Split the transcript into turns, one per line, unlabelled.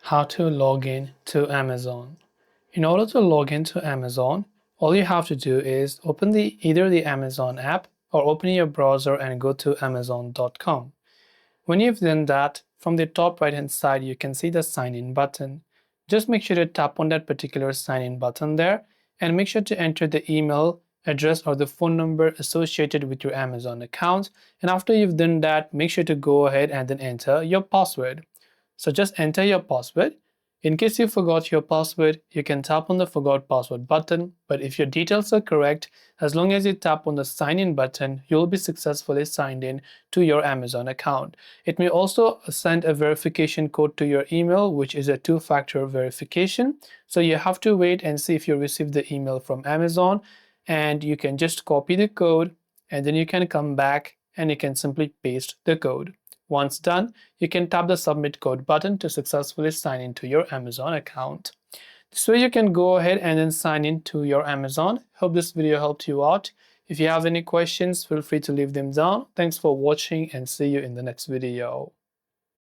How to log in to Amazon. In order to log into Amazon, all you have to do is open either the Amazon app or open your browser and go to amazon.com. When you've done that, from the top right hand side you can see the sign in button. Just make sure to tap on that particular sign in button there and make sure to enter the email address or the phone number associated with your Amazon account, and after you've done that, make sure to go ahead and then enter your password. So just enter your password. In case you forgot your password, you can tap on the forgot password button, but if your details are correct, as long as you tap on the sign in button, you'll be successfully signed in to your Amazon account. It may also send a verification code to your email, which is a two-factor verification. So you have to wait and see if you receive the email from Amazon, and you can just copy the code and then you can come back and you can simply paste the code. Once done, you can tap the submit code button to successfully sign into your Amazon account. This way you can go ahead and then sign into your Amazon. Hope this video helped you out. If you have any questions, feel free to leave them down. Thanks for watching and see you in the next video.